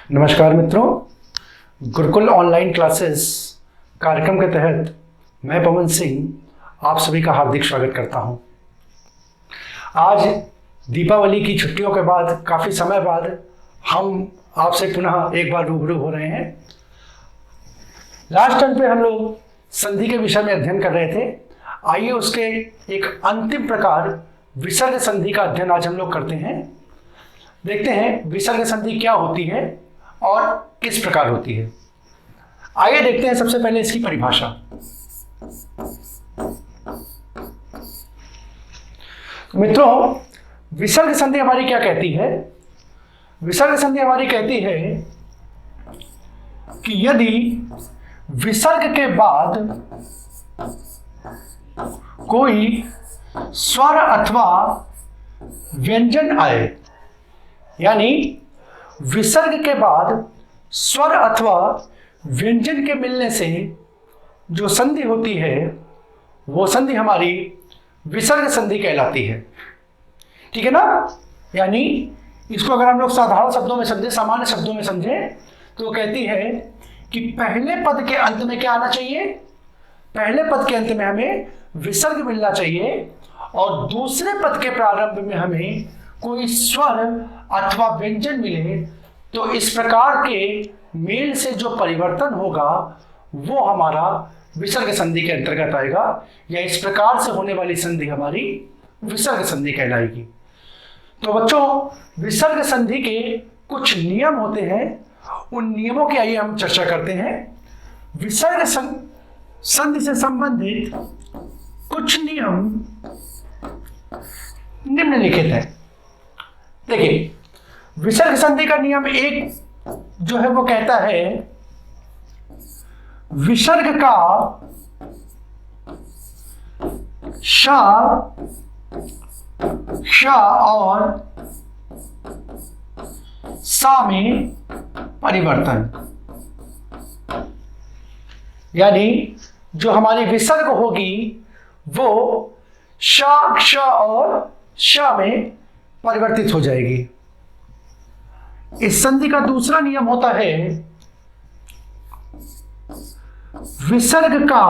नमस्कार मित्रों, Gurukul online classes कार्यक्रम के तहत मैं पवन सिंह आप सभी का हार्दिक स्वागत करता हूं। आज दीपावली की छुट्टियों के बाद काफ़ी समय बाद हम आपसे पुनः एक बार रूबरू हो रहे हैं। लास्ट टाइम पे हम लोग संधि के विषय में अध्ययन कर रहे थे। आइए उसके एक अंतिम प्रकार विसर्ग संधि का अध्ययन आज हम लोग करते हैं। देखते हैं विसर्ग संधि क्या होती है और किस प्रकार होती है। आइए देखते हैं सबसे पहले इसकी परिभाषा। मित्रों, विसर्ग संधि हमारी क्या कहती है? विसर्ग संधि हमारी कहती है कि यदि विसर्ग के बाद कोई स्वर अथवा व्यंजन आए, यानी विसर्ग के बाद स्वर अथवा व्यंजन के मिलने से जो संधि होती है वो संधि हमारी विसर्ग संधि कहलाती है। ठीक है ना? यानी इसको अगर हम लोग साधारण शब्दों में समझे, सामान्य शब्दों में समझे, तो कहती है कि पहले पद के अंत में क्या आना चाहिए? पहले पद के अंत में हमें विसर्ग मिलना चाहिए और दूसरे पद के प्रारंभ में हमें कोई स्वर अथवा व्यंजन मिले तो इस प्रकार के मेल से जो परिवर्तन होगा वो हमारा विसर्ग संधि के अंतर्गत आएगा, या इस प्रकार से होने वाली संधि हमारी विसर्ग संधि कहलाएगी। तो बच्चों, विसर्ग संधि के कुछ नियम होते हैं, उन नियमों की आइए हम चर्चा करते हैं। विसर्ग संधि से संबंधित कुछ नियम निम्नलिखित हैं। देखिए, विसर्ग संधि का नियम एक जो है वो कहता है विसर्ग का श और सा में परिवर्तन, यानी जो हमारी विसर्ग होगी वो श, क्ष और श में परिवर्तित हो जाएगी। इस संधि का दूसरा नियम होता है विसर्ग का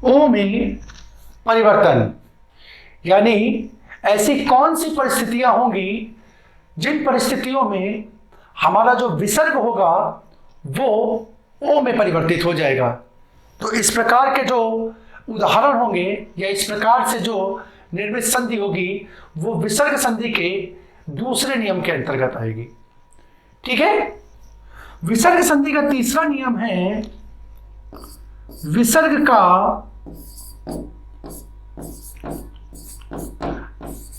ओ में परिवर्तन, यानी ऐसी कौन सी परिस्थितियां होंगी जिन परिस्थितियों में हमारा जो विसर्ग होगा वो ओ में परिवर्तित हो जाएगा। तो इस प्रकार के जो उदाहरण होंगे या इस प्रकार से जो निर्मित संधि होगी वो विसर्ग संधि के दूसरे नियम के अंतर्गत आएगी। ठीक है? विसर्ग संधि का तीसरा नियम है विसर्ग का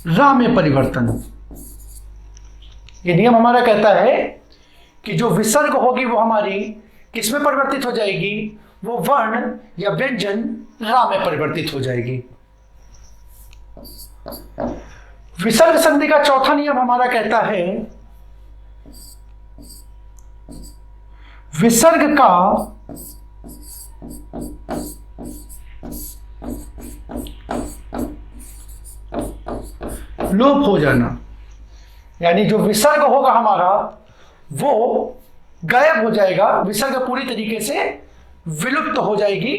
रा में परिवर्तन। ये नियम हमारा कहता है कि जो विसर्ग होगी वो हमारी किस में परिवर्तित हो जाएगी? वो वर्ण या व्यंजन रा में परिवर्तित हो जाएगी। विसर्ग संधि का चौथा नियम हमारा कहता है विसर्ग का लोप हो जाना, यानी जो विसर्ग होगा हमारा वो गायब हो जाएगा, विसर्ग पूरी तरीके से विलुप्त हो जाएगी।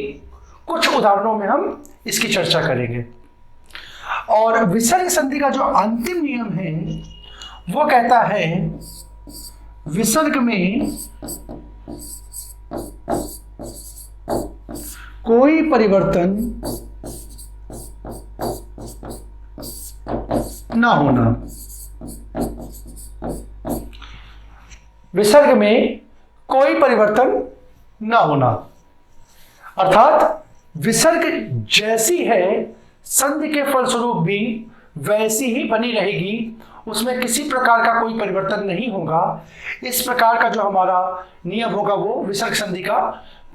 कुछ उदाहरणों में हम इसकी चर्चा करेंगे। और विसर्ग संधि का जो अंतिम नियम है वो कहता है विसर्ग में कोई परिवर्तन ना होना। विसर्ग में कोई परिवर्तन ना होना, अर्थात विसर्ग जैसी है संधि के फलस्वरूप भी वैसी ही बनी रहेगी, उसमें किसी प्रकार का कोई परिवर्तन नहीं होगा। इस प्रकार का जो हमारा नियम होगा वो विसर्ग संधि का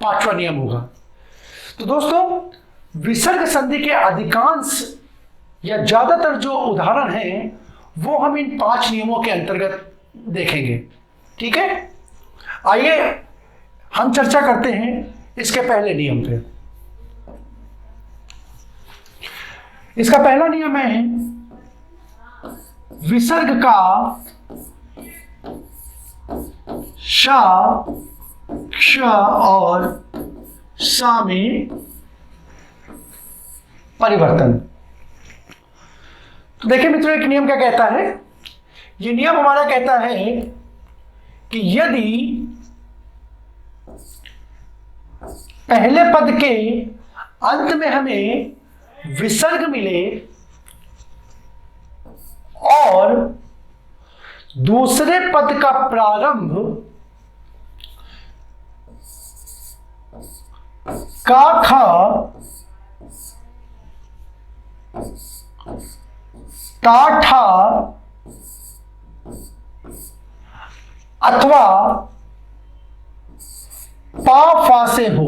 पांचवा नियम होगा। तो दोस्तों, विसर्ग संधि के अधिकांश या ज्यादातर जो उदाहरण हैं वो हम इन 5 नियमों के अंतर्गत देखेंगे। ठीक है? आइए हम चर्चा करते हैं इसके पहले नियम पे। इसका पहला नियम है विसर्ग का श, क्ष और सा में परिवर्तन। तो देखिए मित्रों, एक नियम क्या कहता है, ये नियम हमारा कहता है कि यदि पहले पद के अंत में हमें विसर्ग मिले और दूसरे पद का प्रारंभ का, ख, ता, ठा अथवा पा, फा से हो।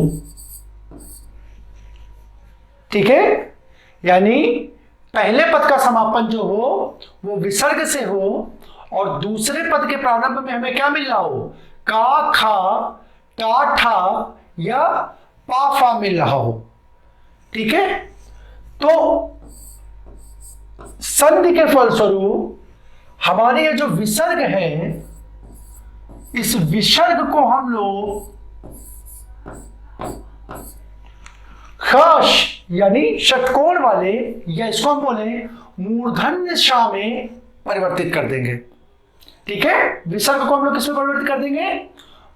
ठीक है, यानी पहले पद का समापन जो हो वो विसर्ग से हो और दूसरे पद के प्रारंभ में हमें क्या मिल रहा हो, का, खा, टा, ठा या पा, फा मिल रहा हो। ठीक है, तो संधि के फलस्वरूप हमारे ये जो विसर्ग है, इस विसर्ग को हम लोग खश यानी षटकोण वाले, या इसको हम बोले मूर्धन्य श में परिवर्तित कर देंगे। ठीक है, विसर्ग को हम लोग किसमें परिवर्तित कर देंगे,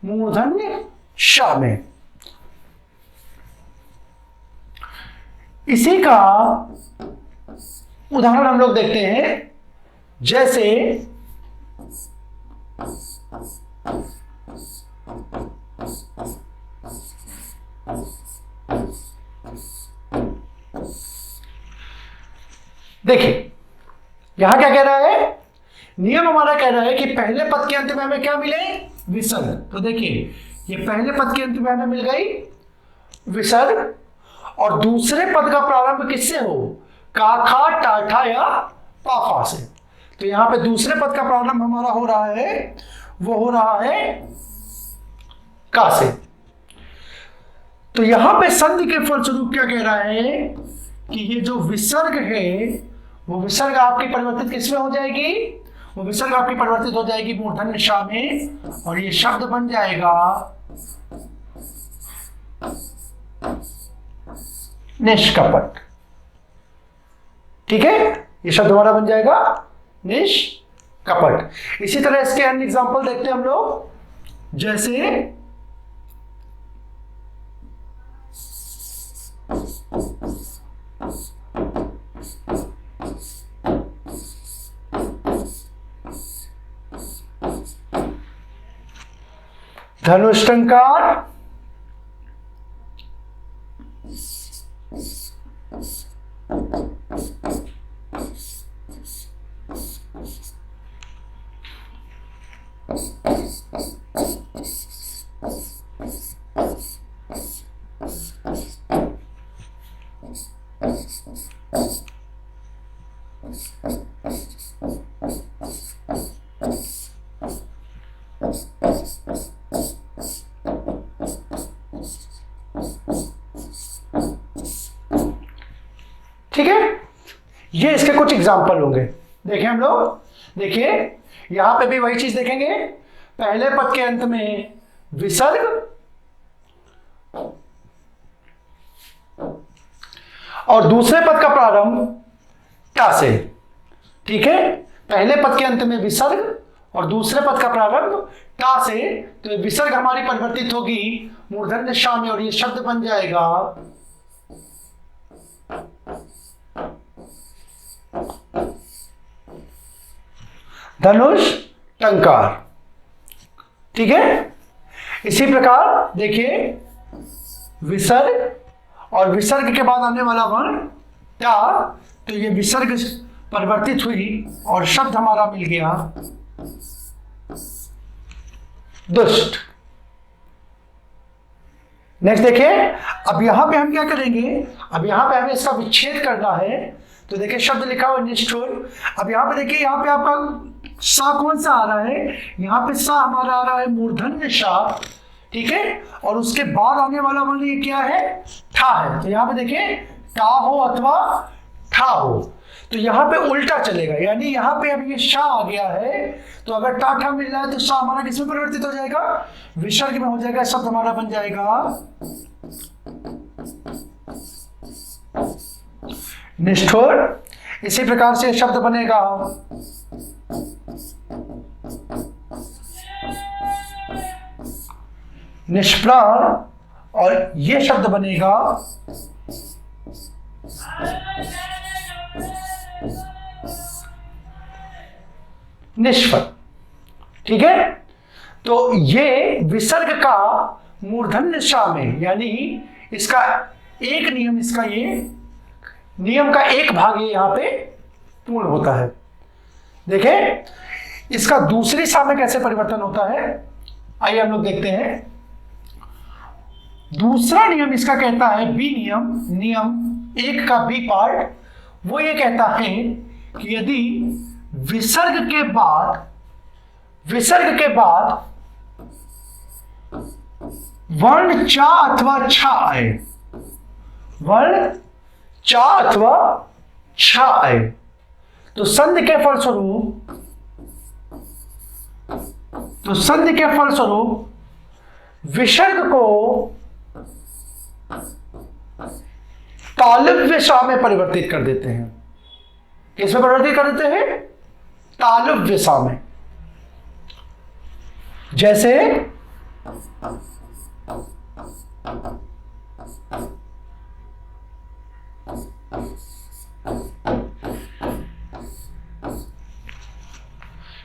मूर्धन्य श में। इसी का उदाहरण हम लोग देखते हैं, जैसे देखिए यहां क्या कह रहा है, नियम हमारा कह रहा है कि पहले पद के अंत में हमें क्या मिले, विसर्ग। तो देखिए ये पहले पद के अंत में हमें मिल गई विसर्ग और दूसरे पद का प्रारंभ किससे हो, का, खा, टा, ठा या पा, फा से। तो यहां पे दूसरे पद का प्रारंभ हमारा हो रहा है, वो हो रहा है का से। तो यहां पे संधि के फलस्वरूप क्या कह रहा है कि ये जो विसर्ग है वो विसर्ग आपकी परिवर्तित किसमें हो जाएगी, वो विसर्ग आपकी परिवर्तित हो जाएगी मूर्धन्य श में, और ये शब्द बन जाएगा निष्कपट। ठीक है, ये शब्द हमारा बन जाएगा निष्कपट। इसी तरह इसके अन्य एग्जांपल देखते हैं हम लोग, जैसे धनुष्टंकार, ठीक है, ये इसके कुछ एग्जाम्पल होंगे। देखिए हम लोग, देखिए यहां पे भी वही चीज देखेंगे, पहले पद के अंत में विसर्ग और दूसरे पद का प्रारंभ टा से। ठीक है, पहले पद के अंत में विसर्ग और दूसरे पद का प्रारंभ टा से, तो ये विसर्ग हमारी परिवर्तित होगी मूर्धन्य श में और ये शब्द बन जाएगा धनुष टंकार। ठीक है, इसी प्रकार देखिए विसर्ग और विसर्ग के बाद आने वाला वर्ण टा, तो ये विसर्ग परिवर्तित हुई और शब्द हमारा मिल गया दुष्ट। नेक्स्ट देखिए, अब यहां पे हम क्या करेंगे, अब यहां पे हमें इसका विच्छेद करना है। तो देखिए शब्द लिखा हुआ निष्ठुर। अब यहां पे देखिए, यहां पे आपका सा कौन सा आ रहा है, यहां पे सा हमारा आ रहा है मूर्धन्य सा। ठीक है, और उसके बाद आने वाला वर्ण ये क्या है, ठा है। तो यहां पे देखिए टा हो अथवा ठा हो, तो यहां पे उल्टा चलेगा, यानी यहां पे अब ये शा आ गया है, तो अगर टा ठा मिल रहा है तो शा हमारा किसमें परिवर्तित हो जाएगा, विसर्ग में हो जाएगा, शब्द हमारा बन जाएगा निष्ठुर। इसी प्रकार से शब्द बनेगा निष्प्राण, और ये शब्द बनेगा निष्फल। ठीक है, तो ये विसर्ग का मूर्धन्य सा में, यानी इसका एक नियम, इसका ये नियम का एक भाग ये यहां पे पूर्ण होता है। देखें इसका दूसरी सा में कैसे परिवर्तन होता है, आइए हम लोग देखते हैं। दूसरा नियम इसका कहता है बी नियम, नियम एक का बी पार्ट, वो ये कहता है कि यदि विसर्ग के बाद वर्ण चा अथवा छा आए, वर्ण चा अथवा छा आए, तो संधि के फलस्वरूप विसर्ग को तालव्य सा में परिवर्तित कर देते हैं। किसमें परिवर्तित कर देते हैं, तालव्य सा में। जैसे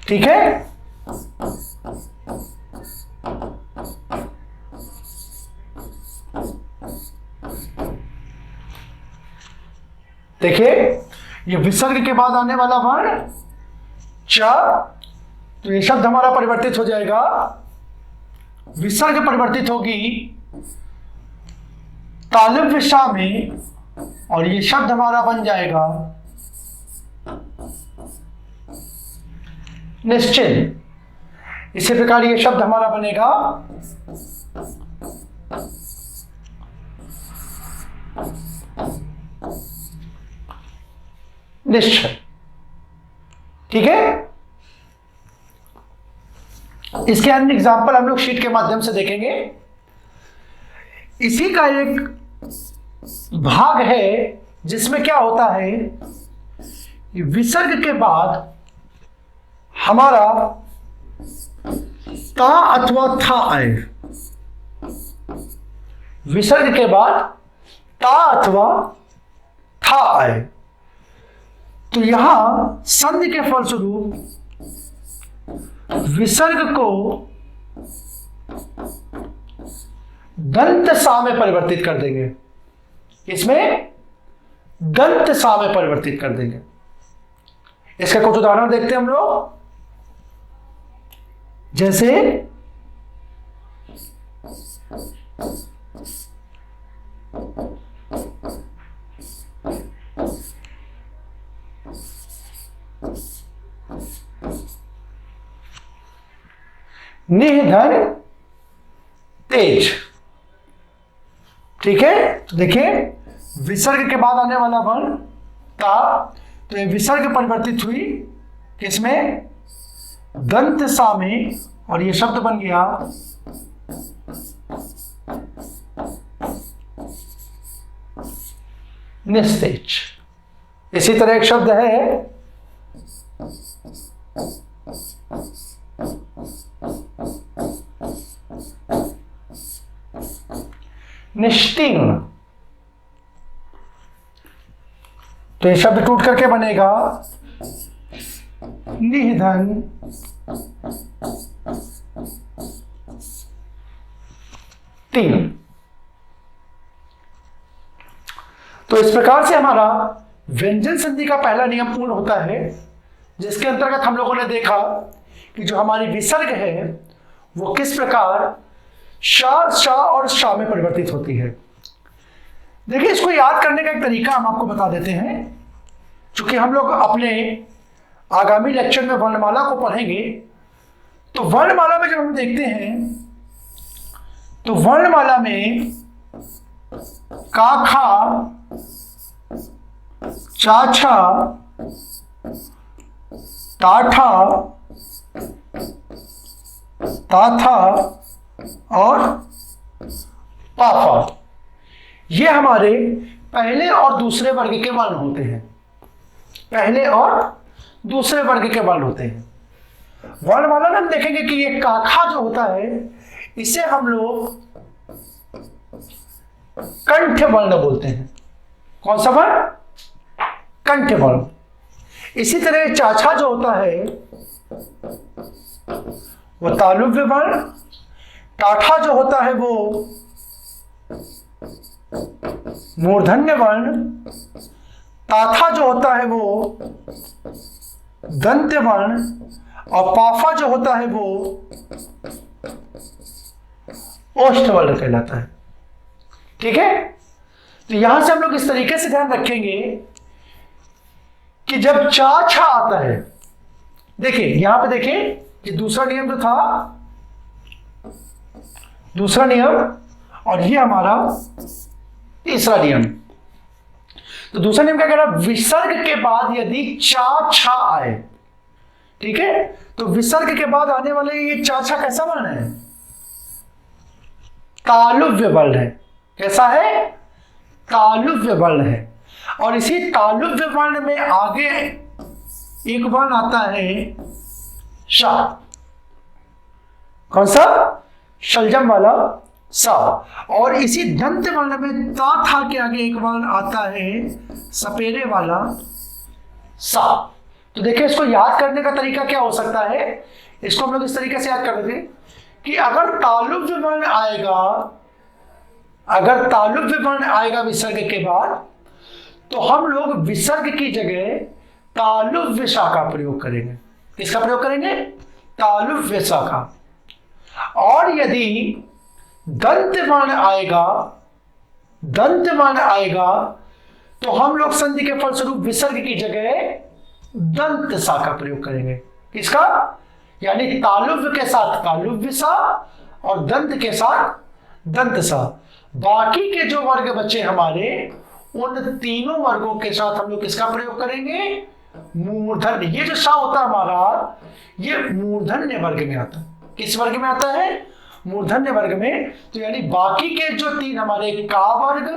ठीक है, देखिए ये विसर्ग के बाद आने वाला वर्ण च, तो ये शब्द हमारा परिवर्तित हो जाएगा, विसर्ग परिवर्तित होगी तालव्य सा में, और ये शब्द हमारा बन जाएगा निश्चित। इसी प्रकार ये शब्द हमारा बनेगा निश्चय। ठीक है, इसके अन्य एग्जाम्पल हम लोग शीट के माध्यम से देखेंगे। इसी का एक भाग है जिसमें क्या होता है, विसर्ग के बाद हमारा ता अथवा था आए, विसर्ग के बाद ता अथवा था आए, तो यहां संधि के फलस्वरूप विसर्ग को दंत सा में परिवर्तित कर देंगे, इसमें दंत सा में परिवर्तित कर देंगे। इसका कुछ उदाहरण देखते हैं हम लोग। जैसे निधन तेज। ठीक है, तो देखिए विसर्ग के बाद आने वाला वर्ण ता, तो ये विसर्ग परिवर्तित हुई किसमें, दंत सा में, और ये शब्द बन गया निस्तेज। इसी तरह एक शब्द है निष्तीर्ण, तो ये शब्द टूट करके बनेगा निधन तीन। तो इस प्रकार से हमारा व्यंजन संधि का पहला नियम पूर्ण होता है, जिसके अंतर्गत हम लोगों ने देखा कि जो हमारी विसर्ग है वो किस प्रकार शा, शा और शा में परिवर्तित होती है। देखिए इसको याद करने का एक तरीका हम आपको बता देते हैं। चूंकि हम लोग अपने आगामी लेक्चर में वर्णमाला को पढ़ेंगे, तो वर्णमाला में जब हम देखते हैं तो वर्णमाला में का, खा, चाछा, टाठा, ताथा और पाफा, ये हमारे पहले और दूसरे वर्ग के वर्ण होते हैं। पहले और दूसरे वर्ग के वर्ण होते हैं। वर्णमाला में हम देखेंगे कि ये काखा जो होता है इसे हम लोग कंठ वर्ण बोलते हैं। कौन सा वर्ण? कंठ वर्ण। इसी तरह चाछा जो होता है वो तालुव्य वर्ण, टाठा जो होता है वो मूर्धन्य वर्ण, ताथा जो होता है वो दंत्य वर्ण और पाफा जो होता है वो ओष्ठ वर्ण कहलाता है। ठीक है, तो यहां से हम लोग इस तरीके से ध्यान रखेंगे कि जब चा छा आता है, देखिए यहां पे देखिए कि दूसरा नियम जो था, दूसरा नियम, और ये हमारा तीसरा नियम। तो दूसरा नियम क्या कह रहा है? विसर्ग के बाद यदि चा छा आए, ठीक है, तो विसर्ग के बाद आने वाले ये चा छा कैसा वर्ण है? तालुव्य वर्ण है। कैसा है? तालुव्य वर्ण है। और इसी तालुव्य वर्ण में आगे एक वर्ण आता है शा। कौन सा? शलजम वाला सा। और इसी दंत वर्ण में ता था के आगे एक वर्ण आता है सपेरे वाला सा। तो देखिए इसको याद करने का तरीका क्या हो सकता है? इसको हम लोग इस तरीके से याद कर देते कि अगर तालुव्य वर्ण आएगा, अगर तालुव्य वर्ण आएगा विसर्ग के बाद, तो हम लोग विसर्ग की जगह तालुव्य सा का प्रयोग करेंगे। किसका प्रयोग करेंगे? तालुव्य सा का। और यदि दंत वर्ण आएगा, दंत वर्ण आएगा, तो हम लोग संधि के फलस्वरूप विसर्ग की जगह दंत सा का प्रयोग करेंगे। किसका? यानी तालुव्य के साथ तालुव्य सा और दंत के साथ दंत सा। बाकी के जो वर्ग बचे हमारे, उन तीनों वर्गों के साथ हम लोग किसका प्रयोग करेंगे? मूर्धन्य। ये जो सा होता है हमारा, ये मूर्धन्य वर्ग में आता है। किस वर्ग में आता है? मूर्धन्य वर्ग में। तो यानी बाकी के जो तीन हमारे का वर्ग,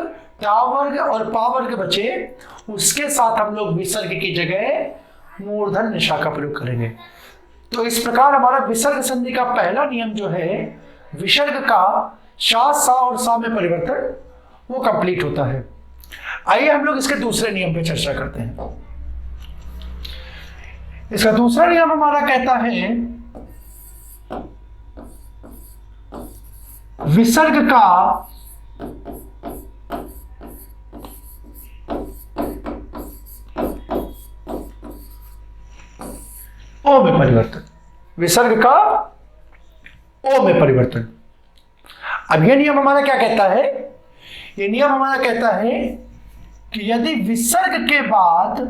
टा वर्ग और पा वर्ग बचे, उसके साथ हम लोग विसर्ग की जगह मूर्धन्य सा का प्रयोग करेंगे। तो इस प्रकार हमारा विसर्ग संधि का पहला नियम जो है, विसर्ग का शा, सा और सा में परिवर्तन, वो कंप्लीट होता है। आइए हम लोग इसके दूसरे नियम पे चर्चा करते हैं। इसका दूसरा नियम हमारा कहता है विसर्ग का ओ में परिवर्तन। विसर्ग का ओ में परिवर्तन। अब यह नियम हमारा क्या कहता है? यह नियम हमारा कहता है कि यदि विसर्ग के बाद,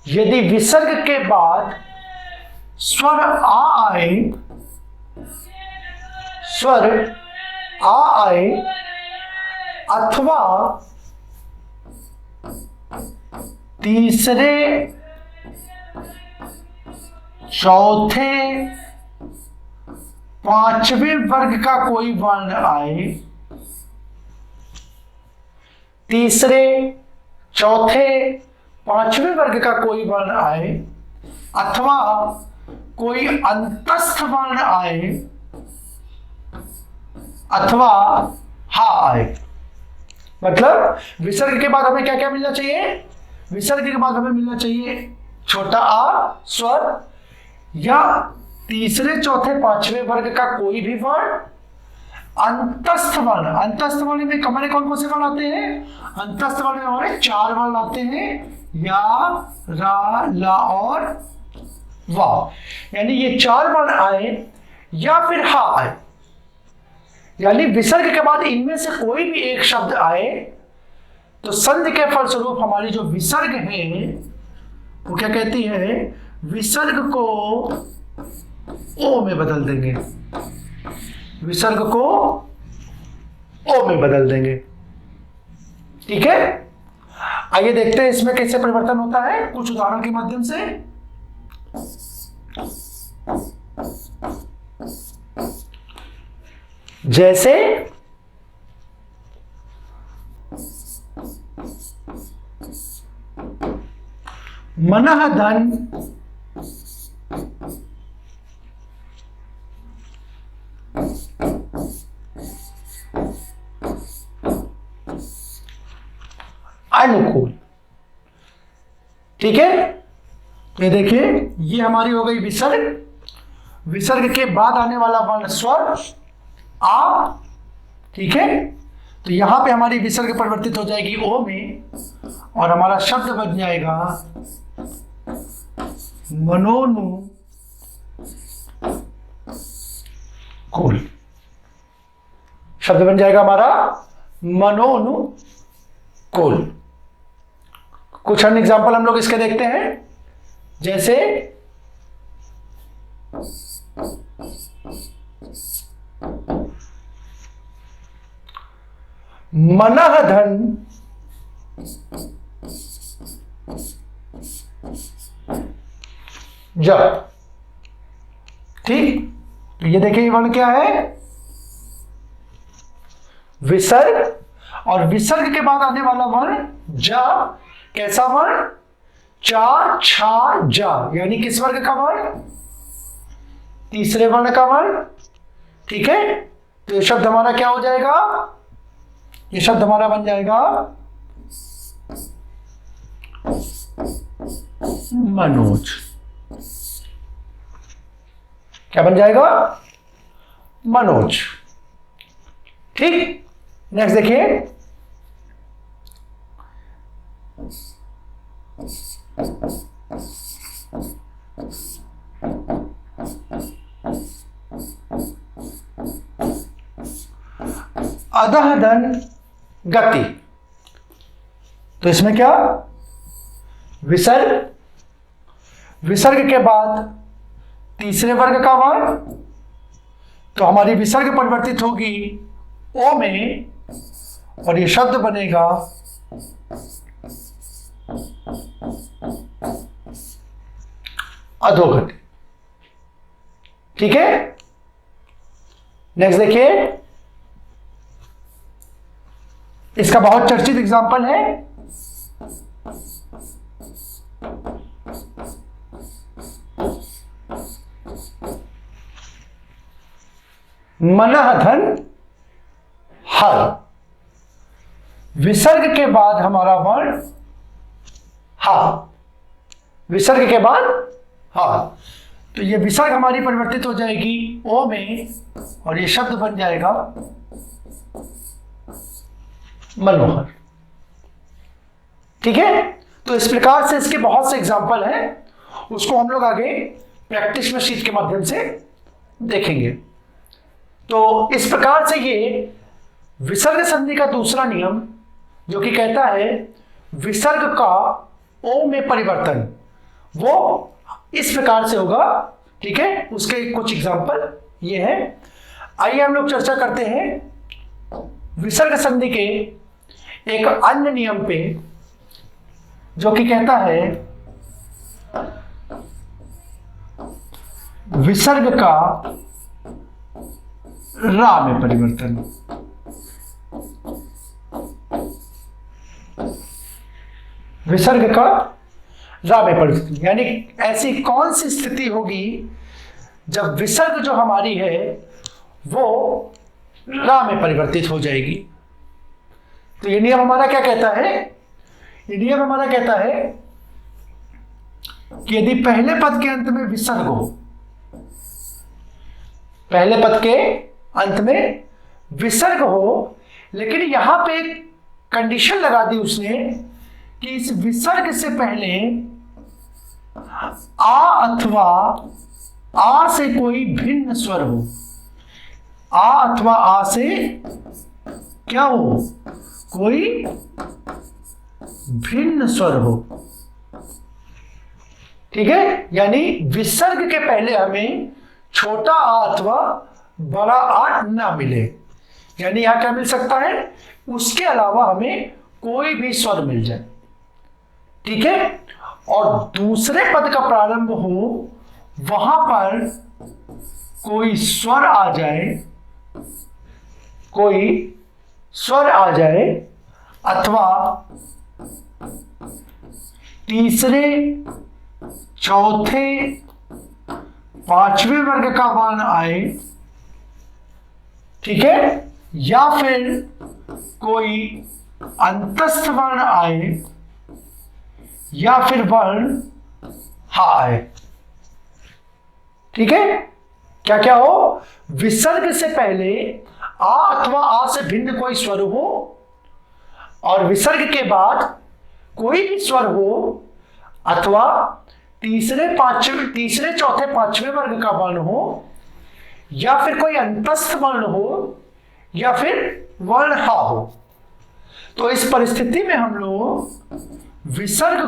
यदि विसर्ग के बाद स्वर आ आए, स्वर आ आए, अथवा तीसरे, चौथे, पांचवें वर्ग का कोई वर्ण आए, तीसरे, चौथे, पांचवें वर्ग का कोई वर्ण आए, अथवा कोई अंतस्थ वर्ण आए, अथवा हा आए। मतलब विसर्ग के बाद हमें क्या क्या मिलना चाहिए? विसर्ग के बाद हमें मिलना चाहिए छोटा आ स्वर, या तीसरे, चौथे, पांचवें वर्ग का कोई भी वर्ण, अंतस्थ वर्ण। अंतस्थ वर्ण में हमारे कौन कौन से वर्ण आते हैं? अंतस्थ वर्ण में हमारे 4 वर्ण आते हैं, या, रा, ला और वा। यानी ये 4 वर्ण आए या फिर हा आए, यानी विसर्ग के बाद इनमें से कोई भी एक शब्द आए, तो संधि के फलस्वरूप हमारी जो विसर्ग है वो क्या कहती है? विसर्ग को ओ में बदल देंगे। विसर्ग को ओ में बदल देंगे। ठीक है, आइए देखते हैं इसमें कैसे परिवर्तन होता है कुछ उदाहरण के माध्यम से। जैसे मनः धन अनुकूल। ठीक है, ये देखिए ये हमारी हो गई विसर्ग। विसर्ग के बाद आने वाला वर्ण स्वर आ। ठीक है, तो यहां पे हमारी विसर्ग परिवर्तित हो जाएगी ओ में और हमारा शब्द बन जाएगा मनोनुकूल। शब्द बन जाएगा हमारा मनोनुकूल। कुछ अन्य एग्जाम्पल हम लोग इसके देखते हैं। जैसे मनः धन जप। ठीक, तो ये देखिए वर्ण क्या है, विसर्ग, और विसर्ग के बाद आने वाला वर्ण ज। कैसा वर्ण, चा छा जा, यानी किस वर्ग का वर्ण, तीसरे वर्ण का वर्ण। ठीक है, तो ये शब्द हमारा क्या हो जाएगा, ये शब्द हमारा बन जाएगा मनोज। क्या बन जाएगा, मनोज। ठीक, नेक्स्ट देखिए अधः धन गति। तो इसमें क्या, विसर्ग, विसर्ग के बाद तीसरे वर्ग का वर्ण, तो हमारी विसर्ग परिवर्तित होगी ओ में और ये शब्द बनेगा अधोगति। ठीक है, नेक्स्ट देखिए इसका बहुत चर्चित एग्जांपल है मनः धन हर। विसर्ग के बाद हमारा वर्ण हा, विसर्ग के बाद हा, तो ये विसर्ग हमारी परिवर्तित हो जाएगी ओ में और ये शब्द बन जाएगा मनोहर। ठीक है, तो इस प्रकार से इसके बहुत से एग्जाम्पल हैं, उसको हम लोग आगे प्रैक्टिस में शीट के माध्यम से देखेंगे। तो इस प्रकार से ये विसर्ग संधि का दूसरा नियम जो कि कहता है विसर्ग का ओ में परिवर्तन, वो इस प्रकार से होगा। ठीक है, उसके कुछ एग्जाम्पल ये है। आइए हम लोग चर्चा करते हैं विसर्ग संधि के एक अन्य नियम पे जो कि कहता है विसर्ग का रा में परिवर्तन। विसर्ग का रा में परिवर्तन यानी ऐसी कौन सी स्थिति होगी जब विसर्ग जो हमारी है वो रा में परिवर्तित हो जाएगी। तो ये नियम हमारा क्या कहता है, ये नियम हमारा कहता है कि यदि पहले पद के अंत में विसर्ग हो, पहले पद के अंत में विसर्ग हो, लेकिन यहां पे एक कंडीशन लगा दी उसने कि इस विसर्ग से पहले आ अथवा आ से कोई भिन्न स्वर हो। आ अथवा आ से क्या हो, कोई भिन्न स्वर हो। ठीक है, यानी विसर्ग के पहले हमें छोटा आ अथवा बड़ा आ ना मिले, यानी यहां क्या मिल सकता है, उसके अलावा हमें कोई भी स्वर मिल जाए। ठीक है, और दूसरे पद का प्रारंभ हो वहां पर कोई स्वर आ जाए, कोई स्वर आ जाए, अथवा तीसरे चौथे पांचवें वर्ग का वर्ण आए, ठीक है, या फिर कोई अंतस्थ वर्ण आए, या फिर वर्ण हा आए। ठीक है, क्या क्या हो, विसर्ग से पहले आ अथवा आ से भिन्न कोई स्वर हो, और विसर्ग के बाद कोई भी स्वर हो, अथवा तीसरे चौथे पांचवें वर्ग का वर्ण हो, या फिर कोई अंतस्थ वर्ण हो, या फिर वर्ण हा हो। तो इस परिस्थिति में हम लोग विसर्ग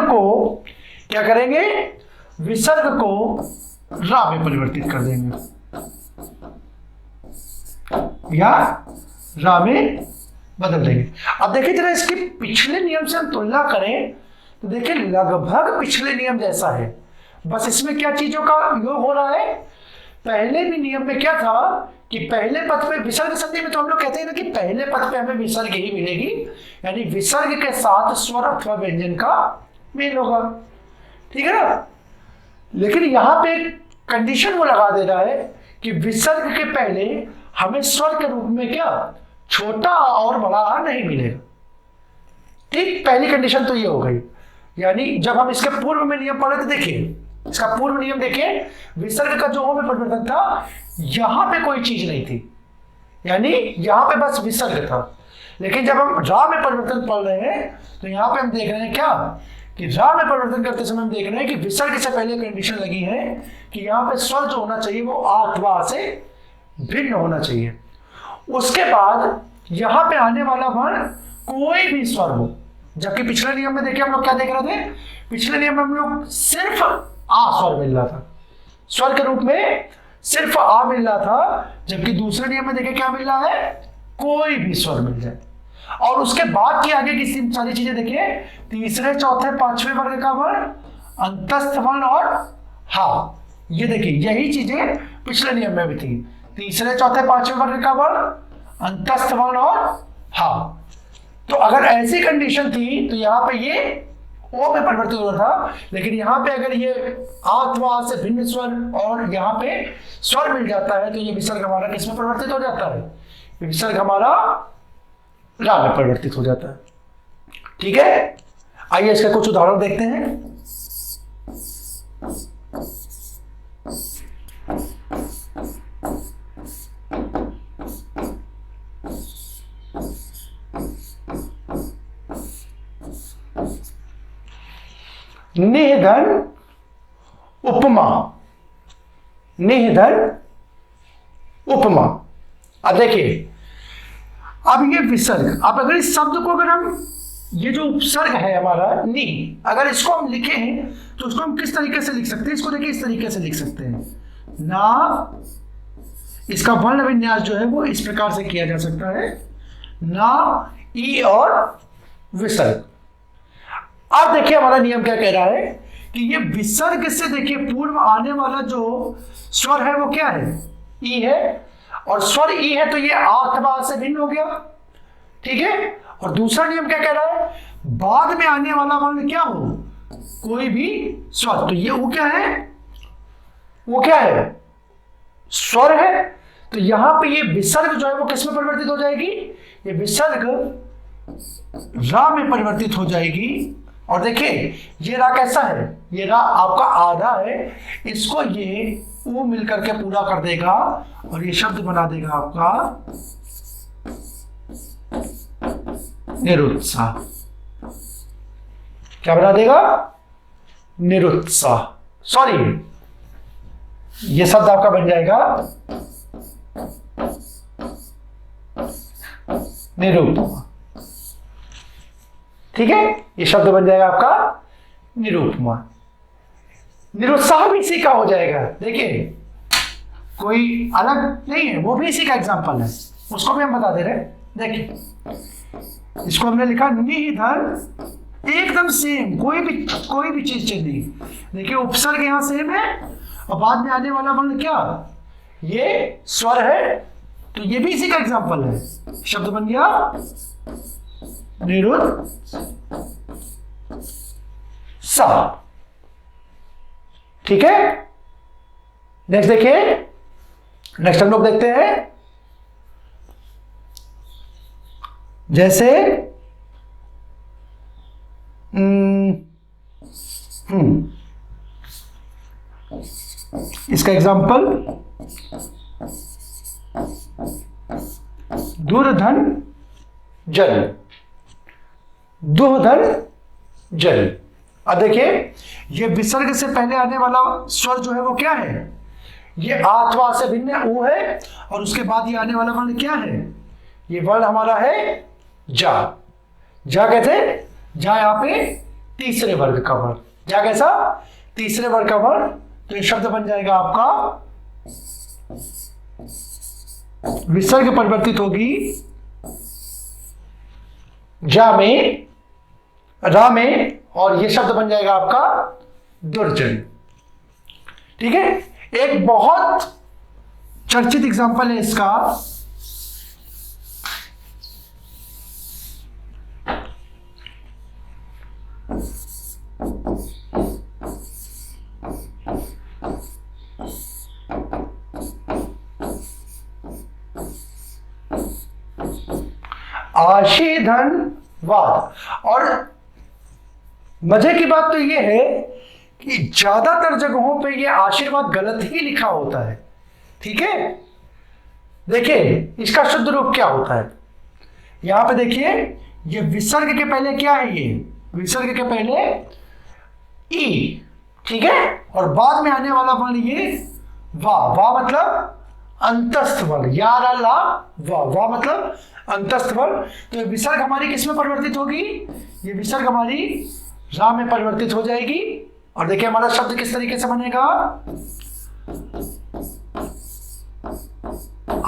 को क्या करेंगे, विसर्ग को रा में परिवर्तित कर देंगे, या रा में बदल देंगे। अब देखिए जरा इसके पिछले नियम से हम तुलना करें तो देखिए लगभग पिछले नियम जैसा है, बस इसमें क्या चीजों का योग हो रहा है। पहले भी नियम में क्या था कि पहले पद पे विसर्ग संधि में तो हम लोग कहते हैं ना कि पहले पद पे हमें विसर्ग ही मिलेगी, यानी विसर्ग के साथ स्वर अथवा व्यंजन का मेल होगा, ठीक है ना। लेकिन यहां पे कंडीशन वो लगा दे रहा है कि विसर्ग के पहले हमें स्वर के रूप में क्या छोटा और बड़ा आ नहीं मिलेगा। ठीक, पहली कंडीशन तो ये हो गई। यानी जब हम इसके पूर्व में नियम पढ़े थे, देखिए इसका पूर्व नियम देखिए, विसर्ग का जो हो में परिवर्तन था, यहां पे कोई चीज नहीं थी, यानी यहां पे बस विसर्ग था। लेकिन जब हम रा में परिवर्तन पढ़ रहे हैं तो यहां पे हम देख रहे हैं क्या कि रा में परिवर्तन करते समय हम देख रहे हैं कि विसर्ग से पहले कंडीशन लगी है कि यहां पे स्वर जो होना चाहिए वो आ अथवा आ से भिन्न होना चाहिए। उसके बाद यहां पे आने वाला वर्ण कोई भी स्वर हो, जबकि पिछले नियम में देखिए हम लोग क्या देख रहे थे, पिछले नियम में हम लोग सिर्फ आ स्वर मिल रहा था, स्वर के रूप में सिर्फ आ मिल रहा था, जबकि दूसरे नियम में देखिए क्या मिल रहा है, कोई भी स्वर मिल जाए। और उसके बाद की आगे की सारी चीजें देखिए, तीसरे चौथे पांचवें वर्ग का वर्ण, अंतस्थ वर्ण और हा, ये देखिए यही चीजें पिछले नियम में भी थी, तीसरे चौथे पांचवें वर्ग का वर्ण, अंतस्थ वर्ण और हा। तो अगर ऐसी कंडीशन थी तो यहां पे ये ओ में परिवर्तित हो रहा था, लेकिन यहां पे अगर ये आ अथवा आ से भिन्न स्वर और यहां पे स्वर मिल जाता है तो ये विसर्ग हमारा किस में परिवर्तित हो जाता है, विसर्ग हमारा रा में परिवर्तित हो जाता है। ठीक है, आइए इसका कुछ उदाहरण देखते हैं। निधन उपमा, निधन उपमा। अब देखिए, अब ये विसर्ग, अब अगर इस शब्द को अगर हम, ये जो उपसर्ग है हमारा नि, अगर इसको हम लिखें तो उसको हम किस तरीके से लिख सकते हैं, इसको देखिए इस तरीके से लिख सकते हैं ना, इसका वर्ण विन्यास जो है वो इस प्रकार से किया जा सकता है, ना ई और विसर्ग। अब देखिए हमारा नियम क्या कह रहा है कि ये विसर्ग से देखिए पूर्व आने वाला जो स्वर है वो क्या है, ई है, और स्वर ई है तो ये आ अथवा आ से भिन्न हो गया। ठीक है, और दूसरा नियम क्या कह रहा है, बाद में आने वाला वर्ण क्या हो, कोई भी स्वर, तो ये वो क्या है, वो क्या है, स्वर है। तो यहां पे ये विसर्ग जो है वो किस में परिवर्तित हो जाएगी, ये विसर्ग रा में परिवर्तित हो जाएगी। और देखिए ये रा कैसा है, ये रा आपका आधा है, इसको ये ऊ मिलकर के पूरा कर देगा और ये शब्द बना देगा आपका निरुत्साह। क्या बना देगा, निरुत्साह, सॉरी ये शब्द आपका बन जाएगा निरूपमा। ठीक है, ये शब्द बन जाएगा आपका निरूपमा। निरुत्साह भी इसी का हो जाएगा, देखिए कोई अलग नहीं है, वो भी इसी का एग्जाम्पल है, उसको भी हम बता दे रहे हैं। देखिए इसको हमने लिखा निधन, एकदम सेम, कोई भी चीज चेंज नहीं। देखिए उपसर्ग यहां सेम है और बाद में आने वाला वर्ण क्या, ये स्वर है, तो ये भी इसी का एग्जांपल है। शब्द बन गया निरुद्ध सा। ठीक है, नेक्स्ट देखिए, नेक्स्ट हम लोग देखते हैं जैसे इसका एग्जांपल दूरधन जल, दुहधन जल। अब देखिए ये विसर्ग से पहले आने वाला स्वर जो है वो क्या है, ये आत्वा से भिन्न ऊ है, और उसके बाद ये आने वाला वर्ण क्या है, ये वर्ण हमारा है जा। जा कहते जा यहाँ पे तीसरे वर्ग का वर्ण, जा कैसा तीसरे वर्ग का वर्ण, तो ये शब्द बन जाएगा आपका विसर्ग परिवर्तित होगी जा में, रा में, और ये शब्द बन जाएगा आपका दुर्जन। ठीक है, एक बहुत चर्चित एग्जांपल है इसका, आशीधनवाद। और मजे की बात तो यह है कि ज्यादातर जगहों पे ये आशीर्वाद गलत ही लिखा होता है। ठीक है, देखिए इसका शुद्ध रूप क्या होता है, यहां पे देखिए ये विसर्ग के पहले क्या है, ये विसर्ग के पहले ई, ठीक है, और बाद में आने वाला वर्ण ये वा। वा मतलब अंतस्थ वर्ण, या रा ला वा, वा मतलब अंतस्थ वर्ण। तो ये विसर्ग हमारी किस में परिवर्तित होगी, ये विसर्ग हमारी रा में परिवर्तित हो जाएगी। और देखिए हमारा शब्द किस तरीके से बनेगा,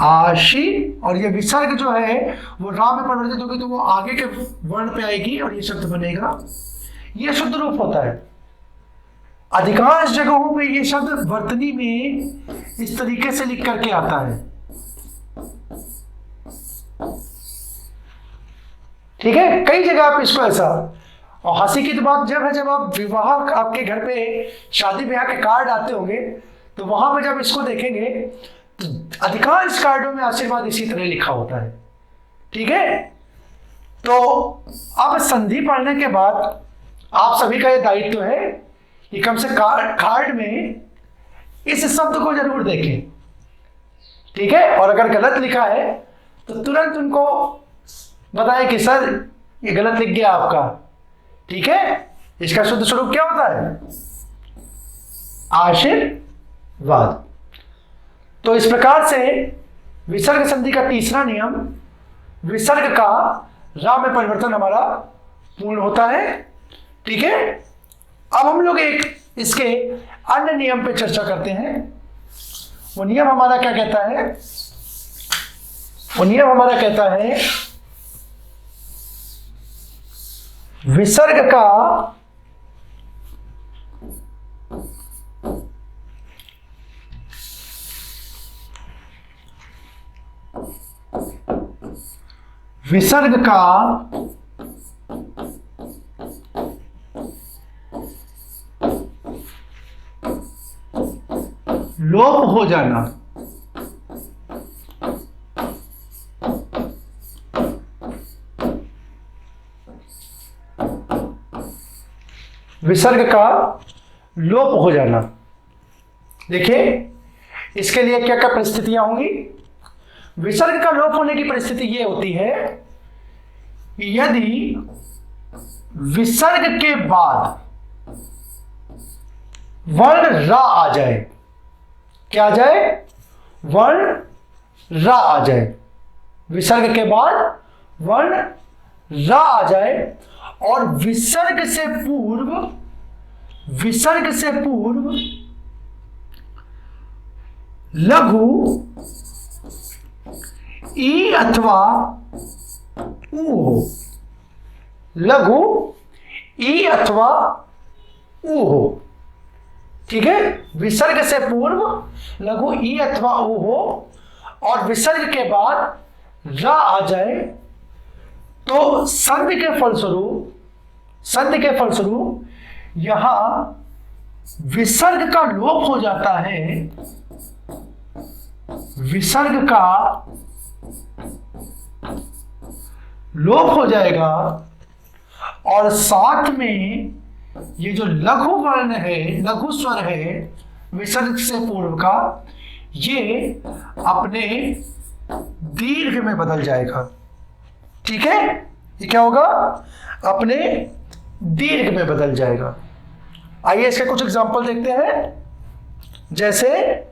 आशी, और ये विसर्ग जो है वो रा में परिवर्तित होगी, तो वो आगे के वर्ण पे आएगी और ये शब्द बनेगा। ये शुद्ध रूप होता है। अधिकांश जगहों पे ये शब्द वर्तनी में इस तरीके से लिख करके आता है। ठीक है, कई जगह आप इसको ऐसा, और हंसी की तो बात जब है जब आप विवाह, आपके घर पे शादी ब्याह के कार्ड आते होंगे, तो वहां पे जब इसको देखेंगे तो अधिकांश कार्डों में आशीर्वाद इसी तरह लिखा होता है। ठीक है, तो अब संधि पढ़ने के बाद आप सभी का यह दायित्व है कि कम से कार्ड में इस शब्द को जरूर देखें। ठीक है, और अगर गलत लिखा है तो तुरंत उनको बताएं कि सर ये गलत लिख गया आपका। ठीक है, इसका शुद्ध स्वरूप क्या होता है, आशीर्वाद। तो इस प्रकार से विसर्ग संधि का तीसरा नियम, विसर्ग का रा में परिवर्तन हमारा पूर्ण होता है। ठीक है, अब हम लोग एक इसके अन्य नियम पे चर्चा करते हैं। वो नियम हमारा क्या कहता है, वो नियम हमारा कहता है विसर्ग का लोप हो जाना। विसर्ग का लोप हो जाना। देखिए इसके लिए क्या क्या परिस्थितियां होंगी। विसर्ग का लोप होने की परिस्थिति यह होती है यदि विसर्ग के बाद वर्ण रा आ जाए। क्या आ जाए, वर्ण रा आ जाए। विसर्ग के बाद वर्ण रा आ जाए और विसर्ग से पूर्व लघु ई अथवा ऊ हो। लघु ई अथवा उ हो। ठीक है, विसर्ग से पूर्व लघु ई अथवा उ हो और विसर्ग के बाद रा आ जाए तो संधि के फलस्वरूप यहां विसर्ग का लोप हो जाता है, विसर्ग का लोप हो जाएगा और साथ में ये जो लघु वर्ण है, लघु स्वर है विसर्ग से पूर्व का, ये अपने दीर्घ में बदल जाएगा। ठीक है, ये क्या होगा? अपने दीर्घ में बदल जाएगा। आइए इसके कुछ एग्जांपल देखते हैं। जैसे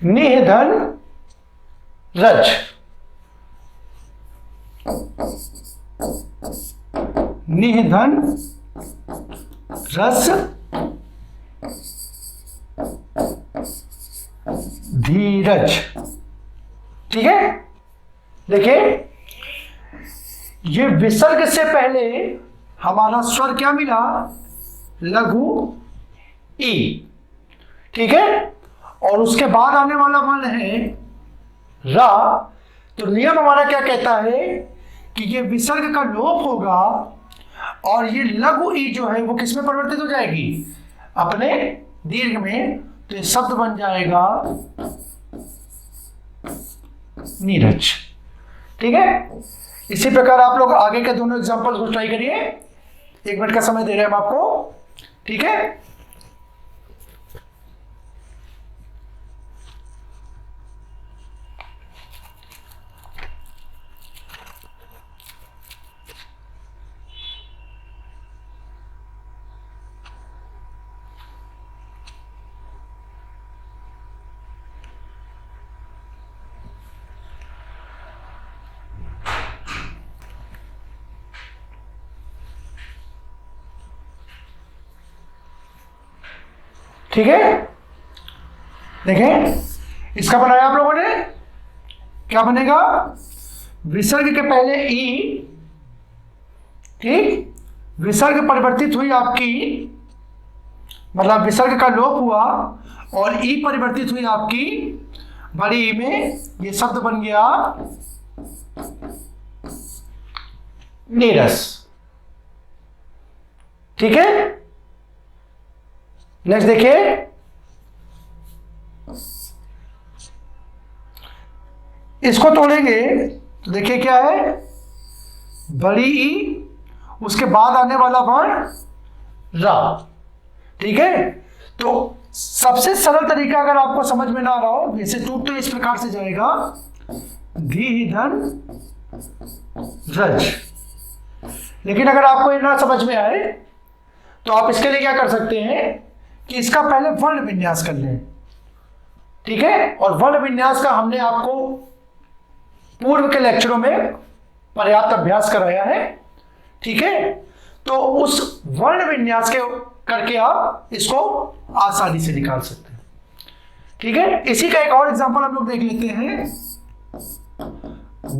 निधन रज, निधन रस धीरज। ठीक है, देखिए ये विसर्ग से पहले हमारा स्वर क्या मिला? लघु ई। ठीक है, और उसके बाद आने वाला वर्ण है रा। तो नियम हमारा क्या कहता है कि ये विसर्ग का लोप होगा और ये लघु ई जो है वो किस में परिवर्तित हो जाएगी? अपने दीर्घ में। तो ये शब्द बन जाएगा नीरज। ठीक है, इसी प्रकार आप लोग आगे के दोनों एग्जांपल्स को ट्राई करिए। 1 मिनट का समय दे रहे हैं हम आपको। ठीक है, ठीक है, देखें इसका बनाया आप लोगों ने, क्या बनेगा? विसर्ग के पहले ई, ठीक, विसर्ग परिवर्तित हुई आपकी, मतलब विसर्ग का लोप हुआ और ई परिवर्तित हुई आपकी बड़ी ई में। ये शब्द बन गया नीरस। ठीक है, नेक्स्ट देखिए, इसको तोड़ेंगे तो देखिए क्या है? बड़ी ई, उसके बाद आने वाला वर्ण रा। ठीक है, तो सबसे सरल तरीका अगर आपको समझ में ना आ रहा हो, वैसे टूट तो इस प्रकार से जाएगा धी धन रज। लेकिन अगर आपको ये ना समझ में आए तो आप इसके लिए क्या कर सकते हैं कि इसका पहले वर्ण विन्यास कर लें। ठीक है, और वर्ण विन्यास का हमने आपको पूर्व के लेक्चरों में पर्याप्त अभ्यास कराया है। ठीक है, तो उस वर्ण विन्यास के करके आप इसको आसानी से निकाल सकते हैं। ठीक है, इसी का एक और एग्जांपल हम लोग देख लेते हैं।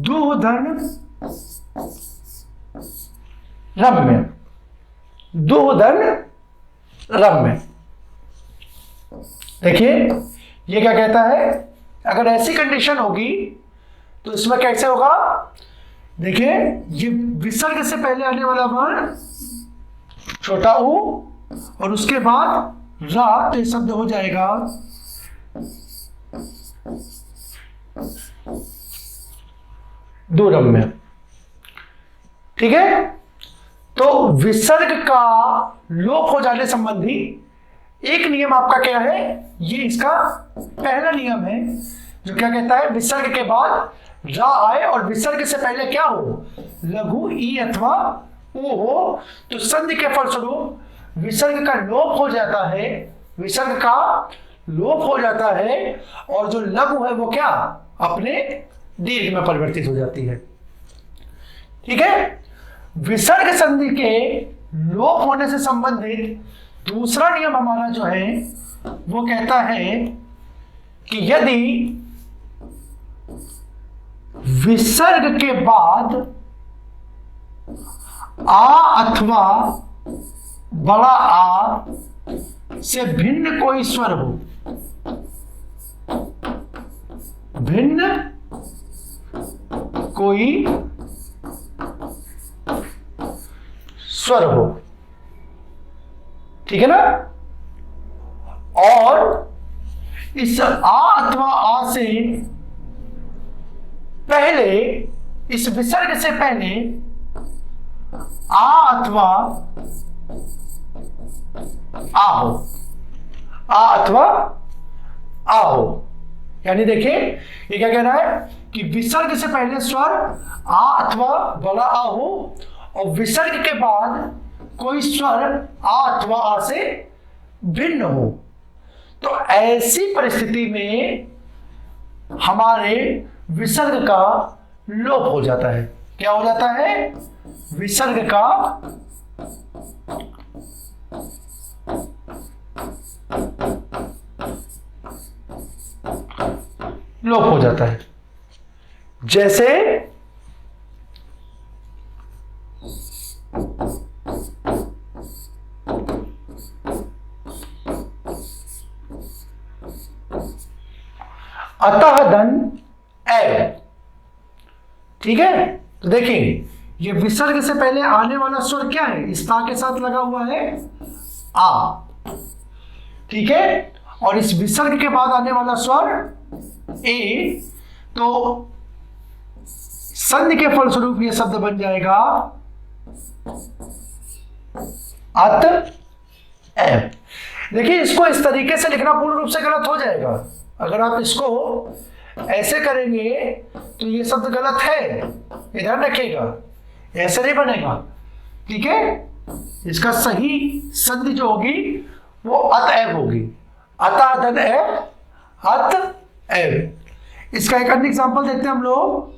दुधन रम्य, दुधन रम्य। देखिए ये क्या कहता है? अगर ऐसी कंडीशन होगी तो इसमें कैसे होगा? देखिए ये विसर्ग से पहले आने वाला वर्ण छोटा ऊ और उसके बाद रा, तो ये शब्द हो जाएगा दुरम्य। ठीक है, तो विसर्ग का लोप हो जाने संबंधी एक नियम आपका क्या है? ये इसका पहला नियम है जो क्या कहता है? विसर्ग के बाद रा आए और विसर्ग से पहले क्या हो? लघु ई अथवा उ हो, तो संधि के फलस्वरूप विसर्ग का लोप हो जाता है, विसर्ग का लोप हो जाता है और जो लघु है वो क्या? अपने दीर्घ में परिवर्तित हो जाती है। ठीक है, विसर्ग संधि के लोप होने से संबंधित दूसरा नियम हमारा जो है वो कहता है कि यदि विसर्ग के बाद आ अथवा बड़ा आ से भिन्न कोई स्वर हो, भिन्न कोई स्वर हो, ठीक है ना, और इस आ अथवा आ से पहले, इस विसर्ग से पहले आ अथवा आ हो, आ अथवा आ हो। यानी देखिए ये क्या कह रहा है कि विसर्ग से पहले स्वर आ अथवा बड़ा आ हो और विसर्ग के बाद कोई स्वर आ अथवा आ से भिन्न हो। तो ऐसी परिस्थिति में हमारे विसर्ग का लोप हो जाता है। क्या हो जाता है? विसर्ग का लोप हो जाता है। जैसे अतः धन एव, ठीक है। तो देखिए ये विसर्ग से पहले आने वाला स्वर क्या है? इस ता के साथ लगा हुआ है आ, ठीक है, और इस विसर्ग के बाद आने वाला स्वर ए। तो संधि के फलस्वरूप ये शब्द बन जाएगा अत एव। देखिए इसको इस तरीके से लिखना पूर्ण रूप से गलत हो जाएगा। अगर आप इसको ऐसे करेंगे तो ये शब्द गलत है, ध्यान रखिएगा, ऐसे नहीं बनेगा, ठीक है। इसका सही संधि जो होगी वो अतएव होगी, अतः धन एव, अतएव। इसका एक अन्य एग्जांपल देखते हैं हम लोग।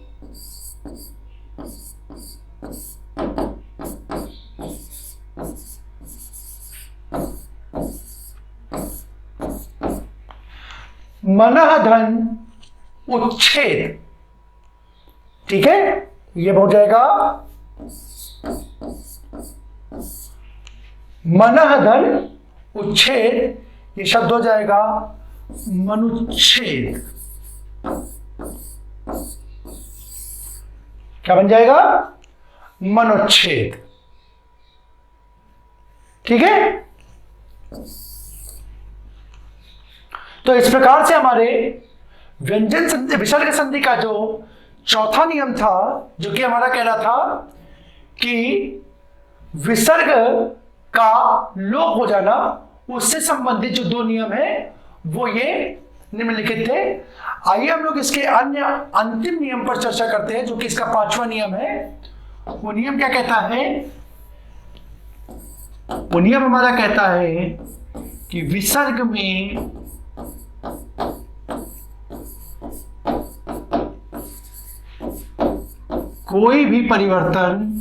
मनः धन उच्छेद, ठीक है, ये हो जाएगा मनः धन उच्छेद, ये शब्द हो जाएगा मनुच्छेद। क्या बन जाएगा? मनुच्छेद, ठीक है। तो इस प्रकार से हमारे व्यंजन संधि, विसर्ग संधि का जो चौथा नियम था, जो कि हमारा कह रहा था कि विसर्ग का लोप हो जाना, उससे संबंधित जो दो नियम है वो ये निम्नलिखित थे। आइए हम लोग इसके अन्य अंतिम नियम पर चर्चा करते हैं, जो कि इसका पांचवा नियम है। वो नियम क्या कहता है? वो नियम हमारा कहता है कि विसर्ग में कोई भी परिवर्तन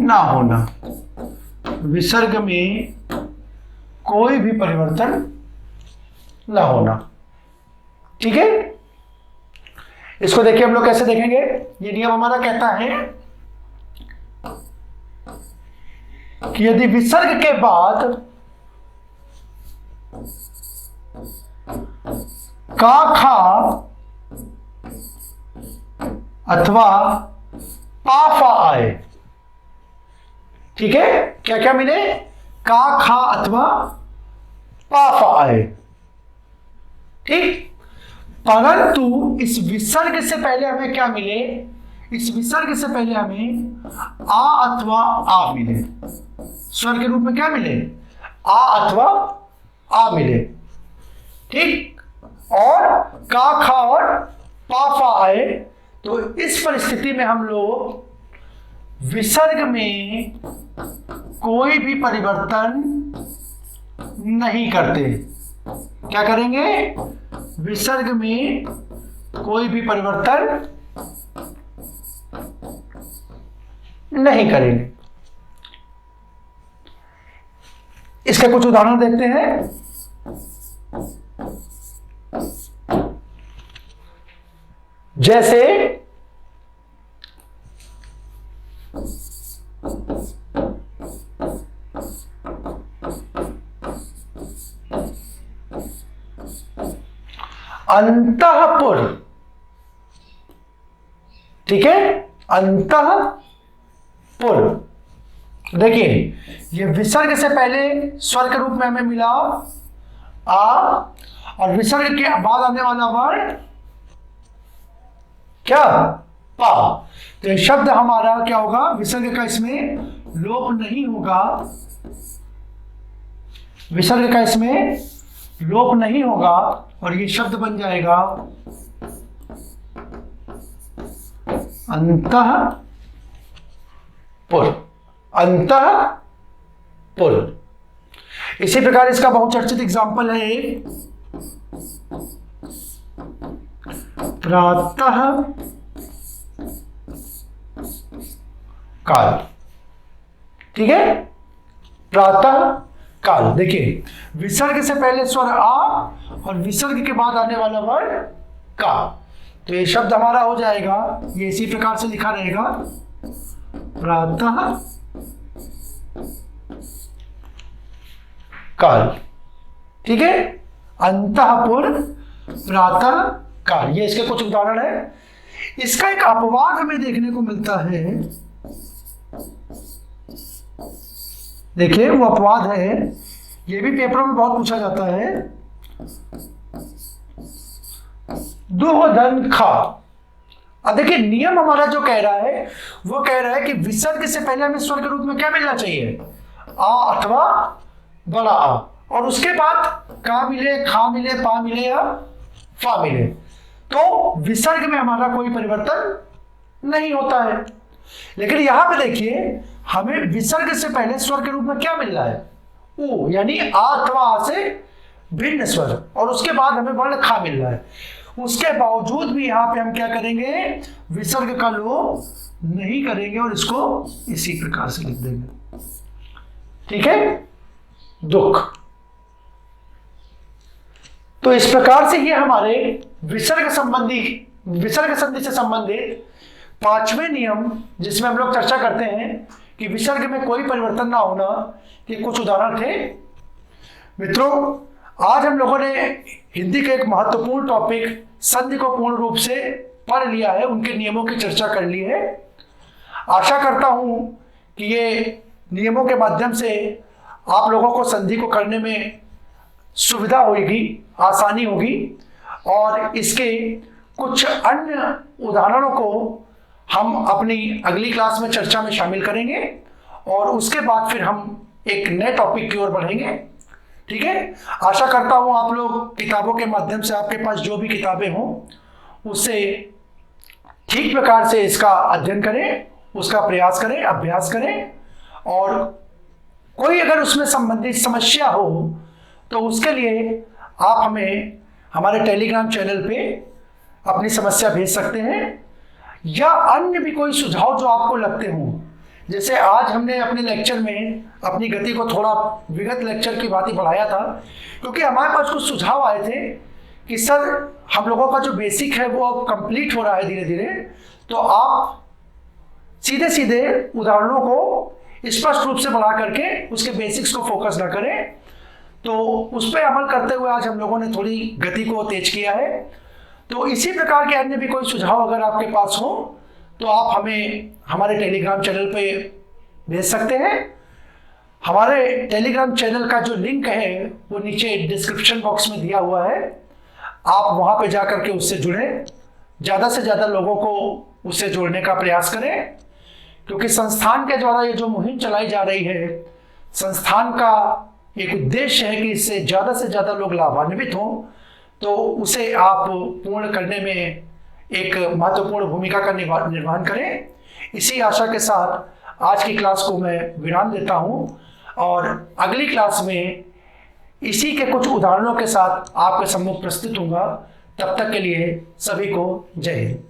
ना होना, विसर्ग में कोई भी परिवर्तन ना होना, ठीक है। इसको देखिए हम लोग कैसे देखेंगे। ये नियम हमारा कहता है कि यदि विसर्ग के बाद का खा अथवा पा फा आए, ठीक है, क्या क्या मिले? का खा अथवा पा फा आए, ठीक। परंतु इस विसर्ग से पहले हमें क्या मिले? इस विसर्ग से पहले हमें आ अथवा आ मिले, स्वर के रूप में क्या मिले? आ अथवा आ मिले, ठीक। और का खा और पा फा आए। तो इस परिस्थिति में हम लोग विसर्ग में कोई भी परिवर्तन नहीं करते। क्या करेंगे? विसर्ग में कोई भी परिवर्तन नहीं करेंगे, इसके कुछ उदाहरण देखते हैं। जैसे अंतःपुर, ठीक है, अंतःपुर। देखिए ये विसर्ग से पहले स्वर के रूप में हमें मिला आ, और विसर्ग के बाद आने वाला वर्ण क्या, पा। तो ये शब्द हमारा क्या होगा, विसर्ग का इसमें लोप नहीं होगा, विसर्ग का इसमें लोप नहीं होगा और ये शब्द बन जाएगा अंतःपुर, अंतःपुर। इसी प्रकार इसका बहुचर्चित एग्जाम्पल है प्रातः काल, ठीक है, प्रातः काल। देखिए विसर्ग से पहले स्वर आ और विसर्ग के बाद आने वाला वर्ण का, तो ये शब्द हमारा हो जाएगा, ये इसी प्रकार से लिखा रहेगा प्रातः काल, ठीक है, अंतःपुर प्रातः काल। ये इसके कुछ उदाहरण है। इसका एक अपवाद हमें देखने को मिलता है, देखिए वो अपवाद है, ये भी पेपरों में बहुत पूछा जाता है, दुहधन खा। अब देखिए नियम हमारा जो कह रहा है वो कह रहा है कि विसर्ग से पहले हमें स्वर के रूप में क्या मिलना चाहिए, आ अथवा बड़ा आ, और उसके बाद का मिले, खा मिले, पा मिले या फा मिले। तो विसर्ग में हमारा कोई परिवर्तन नहीं होता है। लेकिन यहां पे देखिए हमें विसर्ग से पहले स्वर के रूप में क्या मिल रहा है, ऊ, यानी आ अथवा आ से भिन्न स्वर, और उसके बाद हमें वर्ण खा मिल रहा है। उसके बावजूद भी यहां पे हम क्या करेंगे, विसर्ग का लोप नहीं करेंगे और इसको इसी प्रकार से लिख देंगे, ठीक है, दुख। तो इस प्रकार से ये हमारे विसर्ग संधि से संबंधित पांचवें नियम, जिसमें हम लोग चर्चा करते हैं कि विसर्ग में कोई परिवर्तन ना होना, के कुछ उदाहरण थे। मित्रों आज हम लोगों ने हिंदी के एक महत्वपूर्ण टॉपिक संधि को पूर्ण रूप से पढ़ लिया है, उनके नियमों की चर्चा कर ली है। आशा करता हूं कि ये नियमों के माध्यम से आप लोगों को संधि को करने में सुविधा होगी, आसानी होगी, और इसके कुछ अन्य उदाहरणों को हम अपनी अगली क्लास में चर्चा में शामिल करेंगे और उसके बाद फिर हम एक नए टॉपिक की ओर बढ़ेंगे, ठीक है। आशा करता हूं आप लोग किताबों के माध्यम से, आपके पास जो भी किताबें हों उससे ठीक प्रकार से इसका अध्ययन करें, उसका प्रयास करें, अभ्यास करें, और कोई अगर उसमें संबंधित समस्या हो तो उसके लिए आप हमें हमारे टेलीग्राम चैनल पे अपनी समस्या भेज सकते हैं, या अन्य भी कोई सुझाव जो आपको लगते हों। जैसे आज हमने अपने लेक्चर में अपनी गति को थोड़ा विगत लेक्चर की भांति बढ़ाया था, क्योंकि हमारे पास कुछ सुझाव आए थे कि सर हम लोगों का जो बेसिक है वो अब कंप्लीट हो रहा है धीरे धीरे, तो आप सीधे सीधे उदाहरणों को स्पष्ट रूप से बढ़ा करके उसके बेसिक्स को फोकस ना करें। तो उस पर अमल करते हुए आज हम लोगों ने थोड़ी गति को तेज किया है। तो इसी प्रकार के अन्य भी कोई सुझाव अगर आपके पास हो तो आप हमें हमारे टेलीग्राम चैनल पे भेज सकते हैं। हमारे टेलीग्राम चैनल का जो लिंक है वो नीचे डिस्क्रिप्शन बॉक्स में दिया हुआ है, आप वहाँ पे जा करके उससे जुड़ें, ज़्यादा से ज़्यादा लोगों को उससे जोड़ने का प्रयास करें, क्योंकि संस्थान के द्वारा ये जो मुहिम चलाई जा रही है, संस्थान का एक उद्देश्य है कि इससे ज़्यादा लोग लाभान्वित हों, तो उसे आप पूर्ण करने में एक महत्वपूर्ण भूमिका का निर्वहन करें। इसी आशा के साथ आज की क्लास को मैं विराम देता हूं और अगली क्लास में इसी के कुछ उदाहरणों के साथ आपके सम्मुख प्रस्तुत होऊंगा। तब तक के लिए सभी को जय हिंद।